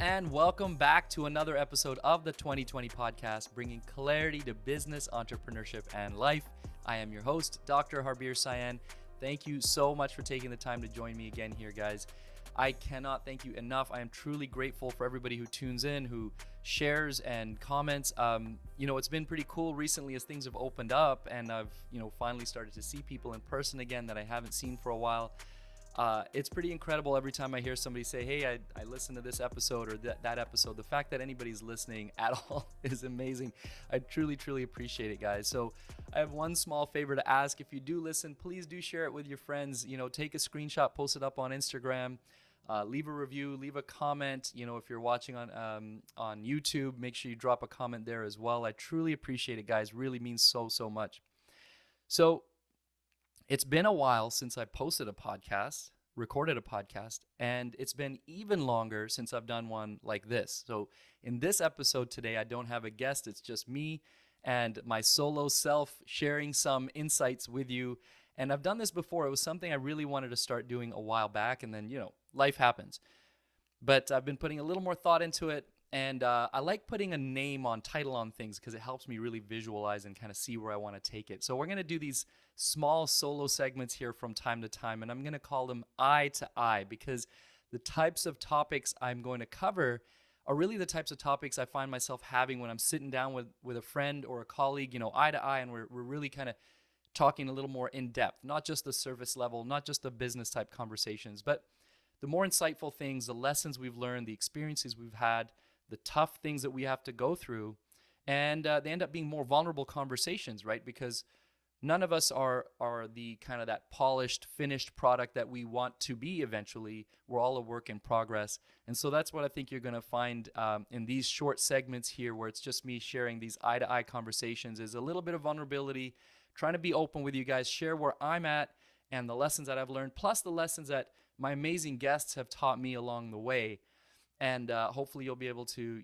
and welcome back to another episode of the 2020 podcast, bringing clarity to business, entrepreneurship, and life. I am your host, Dr. Harbir Sayan. Thank you so much for taking the time to join me again here, guys. I cannot thank you enough. I am truly grateful for everybody who tunes in, who shares and comments. It's been pretty cool recently as things have opened up, and I've, finally started to see people in person again that I haven't seen for a while. It's pretty incredible every time I hear somebody say, hey, I listened to this episode or that episode. The fact that anybody's listening at all is amazing. I truly, truly appreciate it, guys. So I have one small favor to ask. If you do listen, please do share it with your friends. Take a screenshot, post it up on Instagram, leave a review, leave a comment. If you're watching on YouTube, make sure you drop a comment there as well. I truly appreciate it, guys. Really means so much. So it's been a while since I posted a podcast, recorded a podcast, and it's been even longer since I've done one like this. So in this episode today, I don't have a guest. It's just me and my solo self sharing some insights with you. And I've done this before. It was something I really wanted to start doing a while back, and then, life happens. But I've been putting a little more thought into it. And I like putting a title on things because it helps me really visualize and kind of see where I want to take it. So we're going to do these small solo segments here from time to time, and I'm going to call them Eye2Eye because the types of topics I'm going to cover are really the types of topics I find myself having when I'm sitting down with a friend or a colleague, eye to eye, and we're really kind of talking a little more in depth, not just the surface level, not just the business type conversations, but the more insightful things, the lessons we've learned, the experiences we've had, the tough things that we have to go through, and they end up being more vulnerable conversations, right? Because none of us are the kind of that polished, finished product that we want to be eventually. We're all a work in progress. And so that's what I think you're going to find in these short segments here where it's just me sharing these eye-to-eye conversations is a little bit of vulnerability, trying to be open with you guys, share where I'm at and the lessons that I've learned, plus the lessons that my amazing guests have taught me along the way. And hopefully you'll be able to,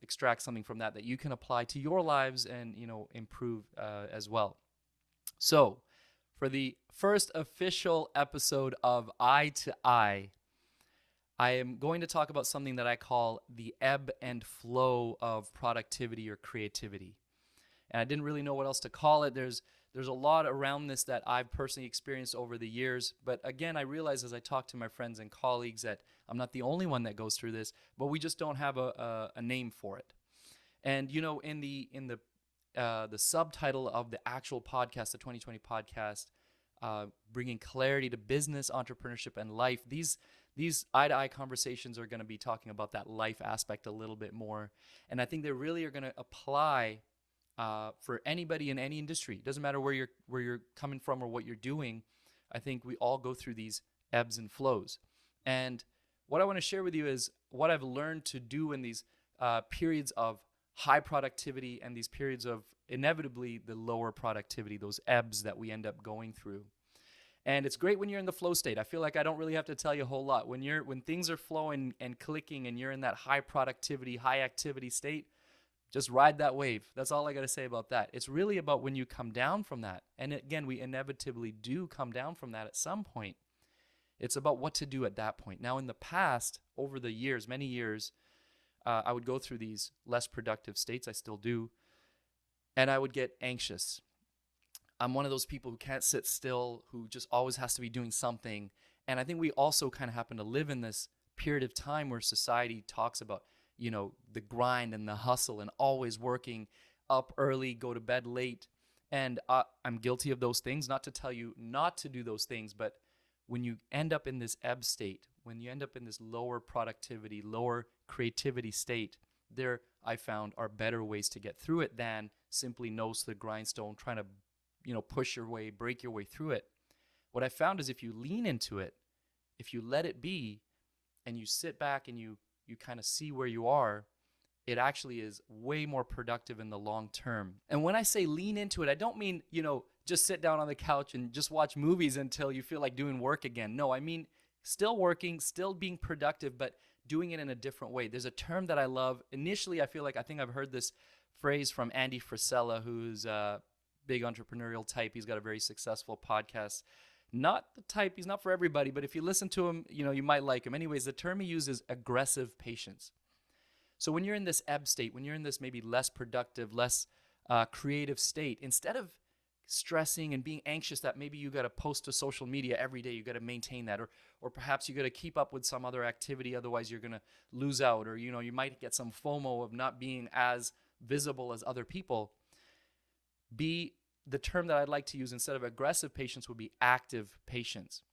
extract something from that you can apply to your lives and, improve as well. So for the first official episode of Eye2Eye, I am going to talk about something that I call the ebb and flow of productivity or creativity. And I didn't really know what else to call it. There's a lot around this that I've personally experienced over the years. But again, I realize as I talk to my friends and colleagues that I'm not the only one that goes through this, but we just don't have a name for it. And, in the subtitle of the actual podcast, the 2020 podcast, bringing clarity to business, entrepreneurship, and life, these eye-to-eye conversations are going to be talking about that life aspect a little bit more. And I think they really are going to apply for anybody in any industry. It doesn't matter where you're coming from or what you're doing. I think we all go through these ebbs and flows. And what I want to share with you is what I've learned to do in these periods of high productivity and these periods of inevitably the lower productivity, those ebbs that we end up going through. And it's great when you're in the flow state. I feel like I don't really have to tell you a whole lot. When things are flowing and clicking and you're in that high productivity, high activity state, just ride that wave. That's all I got to say about that. It's really about when you come down from that. And again, we inevitably do come down from that at some point. It's about what to do at that point. Now, in the past, over the years, many years, I would go through these less productive states. I still do. And I would get anxious. I'm one of those people who can't sit still, who just always has to be doing something. And I think we also kind of happen to live in this period of time where society talks about the grind and the hustle and always working, up early, go to bed late. And I'm guilty of those things, not to tell you not to do those things, but when you end up in this ebb state, when you end up in this lower productivity, lower creativity state, there I found are better ways to get through it than simply nose to the grindstone, trying to, push your way, break your way through it. What I found is if you lean into it, if you let it be, and you sit back and you kind of see where you are, it actually is way more productive in the long term. And when I say lean into it, I don't mean, just sit down on the couch and just watch movies until you feel like doing work again. No, I mean still working, still being productive, but doing it in a different way. There's a term that I love. Initially, I think I've heard this phrase from Andy Frisella, who's a big entrepreneurial type. He's got a very successful podcast. Not the type, he's not for everybody, but if you listen to him, you might like him. Anyways, the term he uses, aggressive patience. So when you're in this ebb state, when you're in this maybe less productive, less creative state, instead of stressing and being anxious that maybe you got to post to social media every day, you got to maintain that, or perhaps you got to keep up with some other activity, otherwise you're going to lose out, or you might get some FOMO of not being as visible as other people. The term that I'd like to use instead of aggressive patience would be active patience.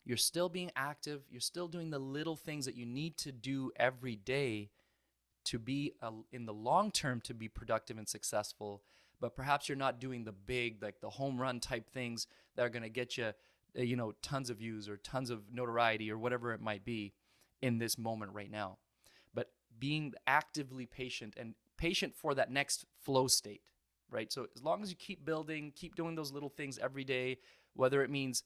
You're still being active, you're still doing the little things that you need to do every day to be in the long term to be productive and successful, but perhaps you're not doing the big, like the home run type things that are going to get you, tons of views or tons of notoriety or whatever it might be in this moment right now. But being actively patient and patient for that next flow state, right? So as long as you keep building, keep doing those little things every day, whether it means,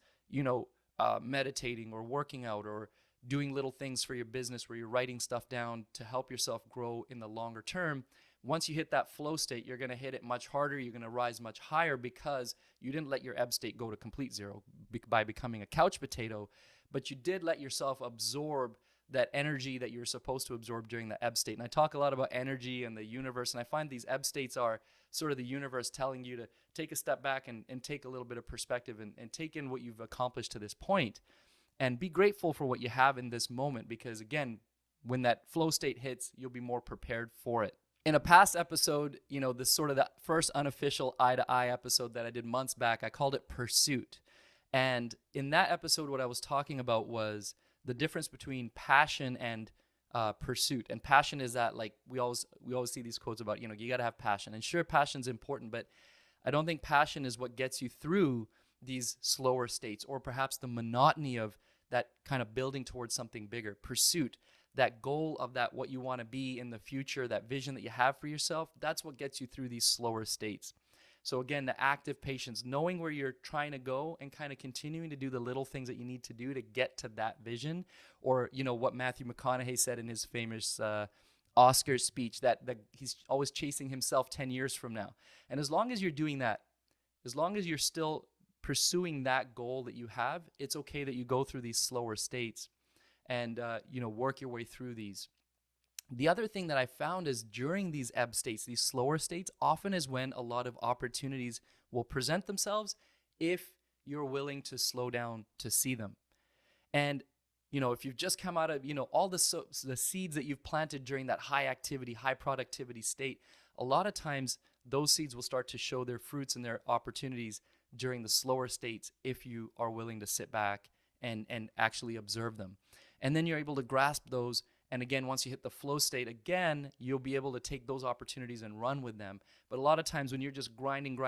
meditating or working out or doing little things for your business where you're writing stuff down to help yourself grow in the longer term. Once you hit that flow state, you're going to hit it much harder. You're going to rise much higher because you didn't let your ebb state go to complete zero by becoming a couch potato, but you did let yourself absorb that energy that you're supposed to absorb during the ebb state. And I talk a lot about energy and the universe, and I find these ebb states are sort of the universe telling you to take a step back and take a little bit of perspective and take in what you've accomplished to this point. And be grateful for what you have in this moment because, again, when that flow state hits, you'll be more prepared for it. In a past episode, this sort of the first unofficial Eye2Eye episode that I did months back, I called it Pursuit. And in that episode, what I was talking about was the difference between passion and pursuit. And passion is that, like, we always see these quotes about, you got to have passion. And sure, passion's important, but I don't think passion is what gets you through these slower states or perhaps the monotony of that kind of building towards something bigger. Pursuit, that goal of that what you want to be in the future, that vision that you have for yourself, that's what gets you through these slower states. So again, the active patience, knowing where you're trying to go and kind of continuing to do the little things that you need to do to get to that vision, or what Matthew McConaughey said in his famous Oscar speech, that he's always chasing himself 10 years from now. And as long as you're doing that, as long as you're still pursuing that goal that you have, it's okay that you go through these slower states and work your way through these. The other thing that I found is during these ebb states, these slower states, often is when a lot of opportunities will present themselves if you're willing to slow down to see them. And if you've just come out of all the seeds that you've planted during that high activity, high productivity state, a lot of times those seeds will start to show their fruits and their opportunities during the slower states if you are willing to sit back and actually observe them. And then you're able to grasp those. And again, once you hit the flow state, again, you'll be able to take those opportunities and run with them. But a lot of times when you're just grinding,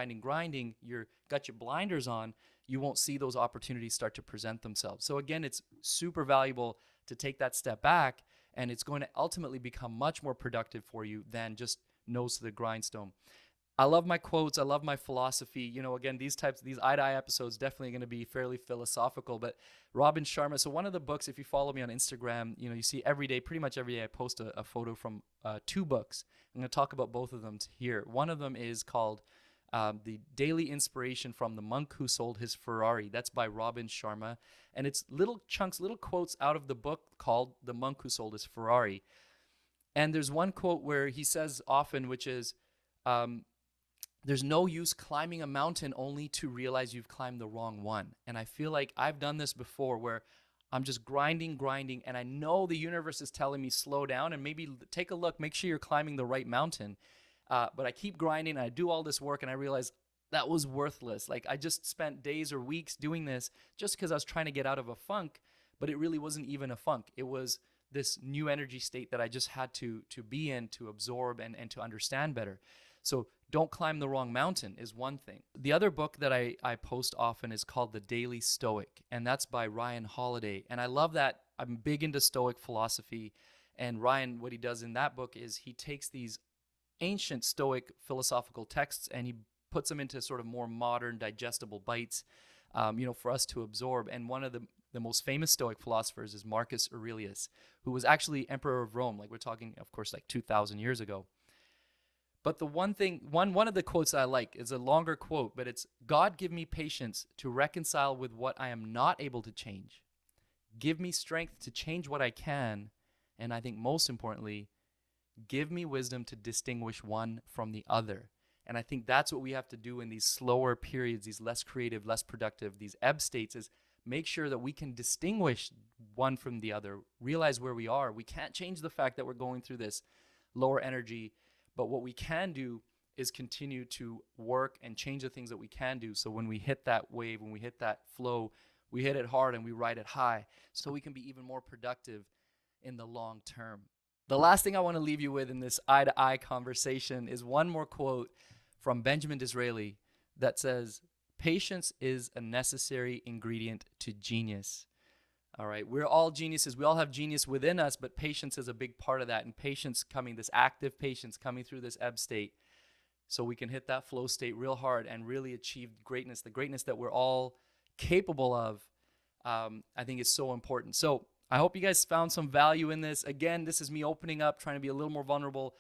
you're got your blinders on, you won't see those opportunities start to present themselves. So again, it's super valuable to take that step back, and it's going to ultimately become much more productive for you than just nose to the grindstone. I love my quotes. I love my philosophy. Again, these Eye2Eye episodes definitely going to be fairly philosophical, but Robin Sharma. So one of the books, if you follow me on Instagram, you see pretty much every day I post a photo from 2 books. I'm going to talk about both of them here. One of them is called The Daily Inspiration from the Monk Who Sold His Ferrari. That's by Robin Sharma. And it's little chunks, little quotes out of the book called The Monk Who Sold His Ferrari. And there's one quote where he says often, which is, there's no use climbing a mountain only to realize you've climbed the wrong one. And I feel like I've done this before where I'm just grinding, and I know the universe is telling me slow down and maybe take a look, make sure you're climbing the right mountain. But I keep grinding and I do all this work and I realize that was worthless. Like I just spent days or weeks doing this just because I was trying to get out of a funk, but it really wasn't even a funk. It was this new energy state that I just had to be in, to absorb and to understand better. So don't climb the wrong mountain is one thing. The other book that I post often is called The Daily Stoic, and that's by Ryan Holiday. And I love that. I'm big into Stoic philosophy. And Ryan, what he does in that book is he takes these ancient Stoic philosophical texts and he puts them into sort of more modern, digestible bites, for us to absorb. And one of the most famous Stoic philosophers is Marcus Aurelius, who was actually emperor of Rome. Like we're talking, of course, like 2,000 years ago. But the one of the quotes that I like is a longer quote, but it's, God, give me patience to reconcile with what I am not able to change. Give me strength to change what I can. And I think most importantly, give me wisdom to distinguish one from the other. And I think that's what we have to do in these slower periods, these less creative, less productive, these ebb states, is make sure that we can distinguish one from the other, realize where we are. We can't change the fact that we're going through this lower energy, but what we can do is continue to work and change the things that we can do. So when we hit that wave, when we hit that flow, we hit it hard and we ride it high, so we can be even more productive in the long term. The last thing I want to leave you with in this eye-to-eye conversation is one more quote from Benjamin Disraeli that says, patience is a necessary ingredient to genius. All right, we're all geniuses. We all have genius within us, but patience is a big part of that. And patience coming, this active patience coming through this ebb state, so we can hit that flow state real hard and really achieve greatness, the greatness that we're all capable of, I think is so important. So I hope you guys found some value in this. Again, this is me opening up, trying to be a little more vulnerable,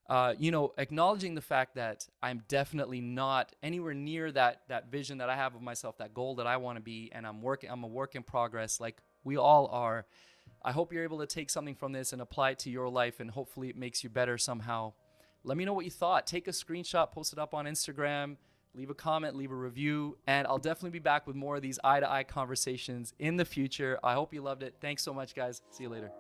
acknowledging the fact that I'm definitely not anywhere near that vision that I have of myself, that goal that I want to be, and I'm a work in progress, like we all are. I hope you're able to take something from this and apply it to your life, and hopefully it makes you better somehow. Let me know what you thought. Take a screenshot, post it up on Instagram, leave a comment, leave a review, and I'll definitely be back with more of these eye-to-eye conversations in the future. I hope you loved it. Thanks so much, guys. See you later.